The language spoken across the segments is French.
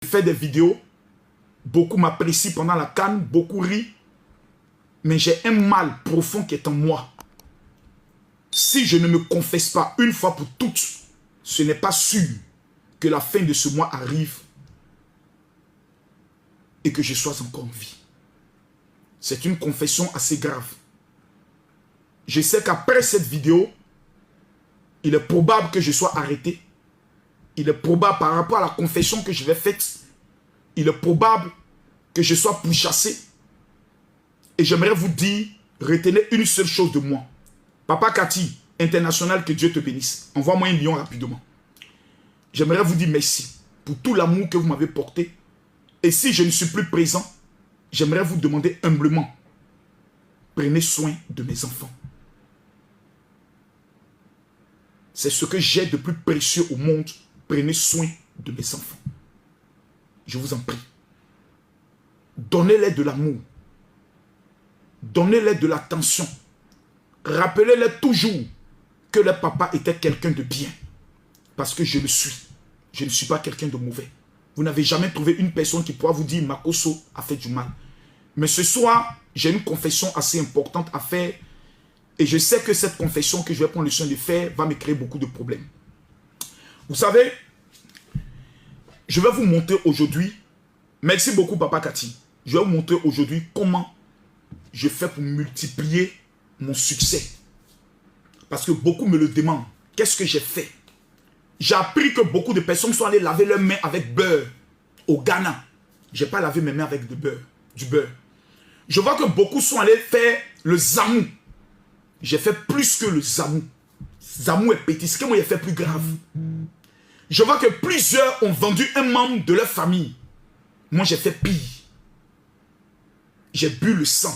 fait des vidéos, beaucoup m'apprécient pendant la CAN, beaucoup rient, mais j'ai un mal profond qui est en moi. Si je ne me confesse pas une fois pour toutes, ce n'est pas sûr que la fin de ce mois arrive et que je sois encore en vie. C'est une confession assez grave. Je sais qu'après cette vidéo, il est probable que je sois arrêté. Il est probable par rapport à la confession que je vais faire, il est probable que je sois pourchassé. Et j'aimerais vous dire, retenez une seule chose de moi. Papa Cathy, international, que Dieu te bénisse. Envoie-moi un lion rapidement. J'aimerais vous dire merci pour tout l'amour que vous m'avez porté. Et si je ne suis plus présent, j'aimerais vous demander humblement, prenez soin de mes enfants. C'est ce que j'ai de plus précieux au monde. Prenez soin de mes enfants. Je vous en prie. Donnez-les de l'amour. Donnez-les de l'attention. Rappelez-les toujours que leur papa était quelqu'un de bien. Parce que je le suis. Je ne suis pas quelqu'un de mauvais. Vous n'avez jamais trouvé une personne qui pourra vous dire Makosso a fait du mal. Mais ce soir, j'ai une confession assez importante à faire. Et je sais que cette confession que je vais prendre le soin de faire va me créer beaucoup de problèmes. Vous savez, je vais vous montrer aujourd'hui, merci beaucoup Papa Cathy, je vais vous montrer aujourd'hui comment je fais pour multiplier mon succès. Parce que beaucoup me le demandent. Qu'est-ce que j'ai fait? J'ai appris que beaucoup de personnes sont allées laver leurs mains avec beurre au Ghana. Je n'ai pas lavé mes mains avec du beurre. Je vois que beaucoup sont allés faire le zamou. J'ai fait plus que le zamou. Zamou est petit. Ce que moi j'ai fait plus grave. Je vois que plusieurs ont vendu un membre de leur famille. Moi j'ai fait pire. J'ai bu le sang.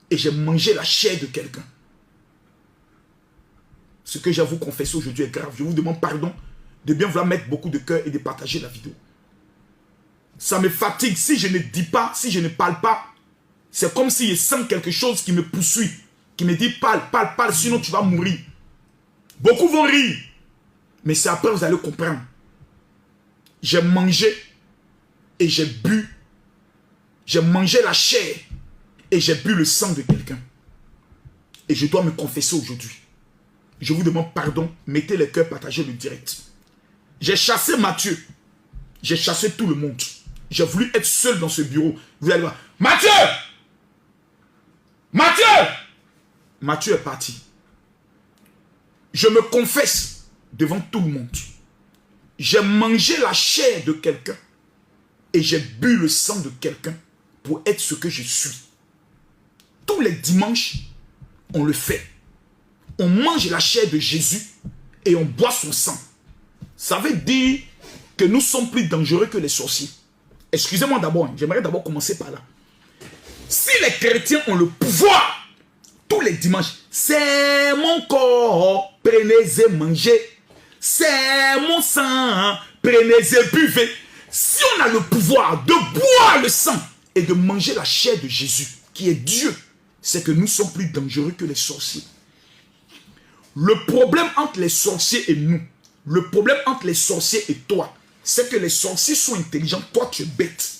Et j'ai mangé la chair de quelqu'un. Ce que j'ai à vous confesser aujourd'hui est grave. Je vous demande pardon de bien vouloir mettre beaucoup de cœur et de partager la vidéo. Ça me fatigue. Si je ne dis pas, si je ne parle pas, c'est comme si je sens quelque chose qui me poursuit. Qui me dit parle, parle, parle, sinon tu vas mourir. Beaucoup vont rire. Mais c'est après vous allez comprendre. J'ai mangé et j'ai bu. J'ai mangé la chair et j'ai bu le sang de quelqu'un. Et je dois me confesser aujourd'hui. Je vous demande pardon. Mettez les cœurs, partagez le direct. J'ai chassé Mathieu. J'ai chassé tout le monde. J'ai voulu être seul dans ce bureau. Vous allez voir. Mathieu! Mathieu! Mathieu est parti. Je me confesse devant tout le monde. J'ai mangé la chair de quelqu'un et j'ai bu le sang de quelqu'un pour être ce que je suis. Tous les dimanches, on le fait. On mange la chair de Jésus et on boit son sang. Ça veut dire que nous sommes plus dangereux que les sorciers. Excusez-moi d'abord, j'aimerais d'abord commencer par là. Si les chrétiens ont le pouvoir, tous les dimanches, c'est mon corps, prenez et mangez. C'est mon sang, prenez et buvez. Si on a le pouvoir de boire le sang et de manger la chair de Jésus, qui est Dieu, c'est que nous sommes plus dangereux que les sorciers. Le problème entre les sorciers et nous, le problème entre les sorciers et toi, c'est que les sorciers sont intelligents, toi tu es bête.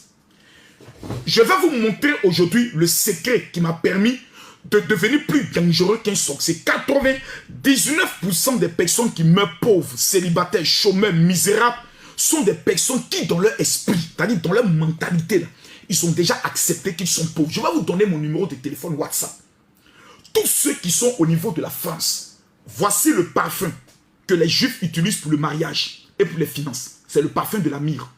Je vais vous montrer aujourd'hui le secret qui m'a permis de devenir plus dangereux qu'un sorcier. 99% des personnes qui meurent pauvres, célibataires, chômeurs, misérables, sont des personnes qui, dans leur esprit, c'est-à-dire dans leur mentalité, là, ils ont déjà accepté qu'ils sont pauvres. Je vais vous donner mon numéro de téléphone WhatsApp. Tous ceux qui sont au niveau de la France, voici le parfum que les Juifs utilisent pour le mariage et pour les finances. C'est le parfum de la myrrhe.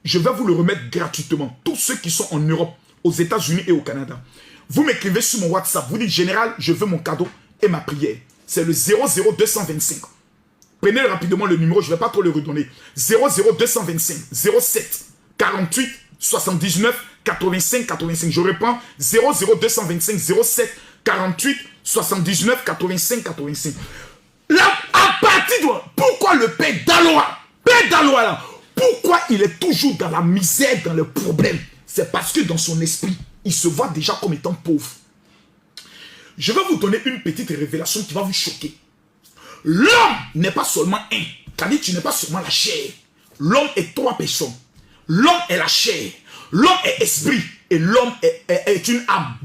Je vais vous le remettre gratuitement. Tous ceux qui sont en Europe, aux États-Unis et au Canada. Vous m'écrivez sur mon WhatsApp. Vous dites, général, je veux mon cadeau et ma prière. C'est le 00225. Prenez rapidement le numéro, je ne vais pas trop le redonner. 00225 07 48 79 85 85. Je reprends 00225 07 48 79 85 85. Là, à partir de... Pourquoi le père Daloa? Père Daloa, là, pourquoi il est toujours dans la misère, dans le problème? C'est parce que dans son esprit, il se voit déjà comme étant pauvre. Je vais vous donner une petite révélation qui va vous choquer. L'homme n'est pas seulement un. C'est-à-dire que tu n'es pas seulement la chair. L'homme est trois personnes. L'homme est la chair, l'homme est esprit et l'homme est une âme.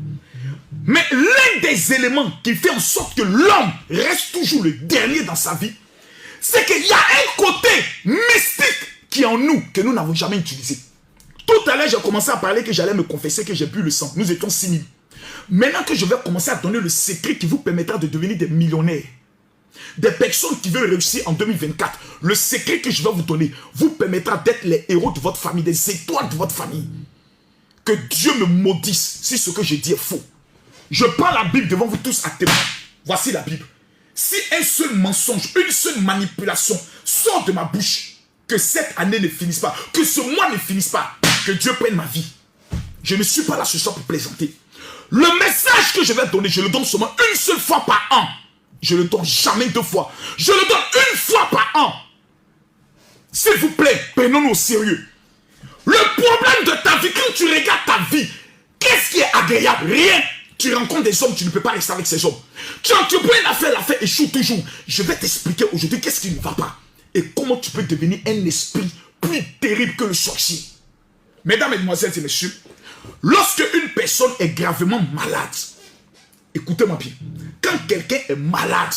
Mais l'un des éléments qui fait en sorte que l'homme reste toujours le dernier dans sa vie, c'est qu'il y a un côté mystique qui est en nous, que nous n'avons jamais utilisé. Tout à l'heure, j'ai commencé à parler que j'allais me confesser que j'ai bu le sang. Nous étions 6 000. Maintenant que je vais commencer à donner le secret qui vous permettra de devenir des millionnaires, des personnes qui veulent réussir en 2024, le secret que je vais vous donner vous permettra d'être les héros de votre famille, des étoiles de votre famille. Que Dieu me maudisse si ce que je dis est faux. Je prends la Bible devant vous tous à témoin. Voici la Bible. Si un seul mensonge, une seule manipulation sort de ma bouche, que cette année ne finisse pas, que ce mois ne finisse pas, que Dieu prenne ma vie. Je ne suis pas là ce soir pour plaisanter. Le message que je vais donner, je le donne seulement une seule fois par an. Je le donne jamais 2 fois. Je le donne une fois par an. S'il vous plaît, prenons-nous au sérieux. Le problème de ta vie, quand tu regardes ta vie, qu'est-ce qui est agréable? Rien. Tu rencontres des hommes, tu ne peux pas rester avec ces hommes. Tu entreprends une affaire, l'affaire échoue toujours. Je vais t'expliquer aujourd'hui qu'est-ce qui ne va pas. Et comment tu peux devenir un esprit plus terrible que le sorcier. Mesdames, mesdemoiselles et messieurs, lorsque une personne est gravement malade, écoutez-moi bien, quand quelqu'un est malade,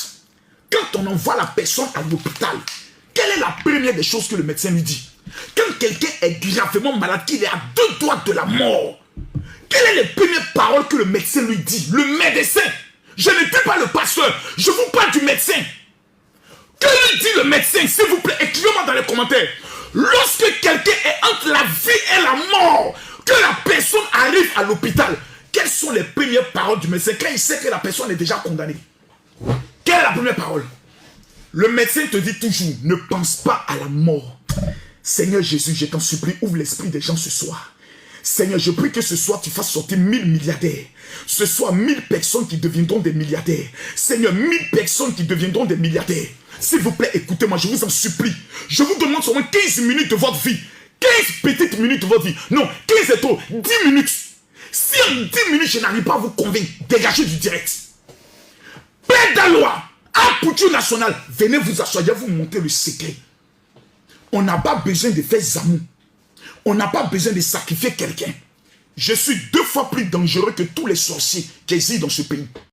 quand on envoie la personne à l'hôpital, quelle est la première des choses que le médecin lui dit? Quand quelqu'un est gravement malade, qu'il est à 2 doigts de la mort, quelles sont les premières paroles que le médecin lui dit? Le médecin. Je ne dis pas le pasteur, je vous parle du médecin. Que lui dit le médecin, s'il vous plaît? Écrivez-moi dans les commentaires. Lorsque quelqu'un est entre la vie et la mort, que la personne arrive à l'hôpital, quelles sont les premières paroles du médecin quand il sait que la personne est déjà condamnée? Quelle est la première parole? Le médecin te dit toujours, ne pense pas à la mort. Seigneur Jésus, je t'en supplie, ouvre l'esprit des gens ce soir. Seigneur, je prie que ce soir tu fasses sortir 1000 milliardaires. Ce soir 1000 personnes qui deviendront des milliardaires. Seigneur, 1000 personnes qui deviendront des milliardaires. S'il vous plaît, écoutez-moi, je vous en supplie. Je vous demande seulement 15 minutes de votre vie. 15 petites minutes de votre vie. Non, 15 et trop, 10 minutes. Si en 10 minutes je n'arrive pas à vous convaincre, dégagez du direct. Père d'Alois, à Pouture Nationale, venez vous asseoir, je vais vous montrer le secret. On n'a pas besoin de faire zamou. On n'a pas besoin de sacrifier quelqu'un. Je suis 2 fois plus dangereux que tous les sorciers qui existent dans ce pays.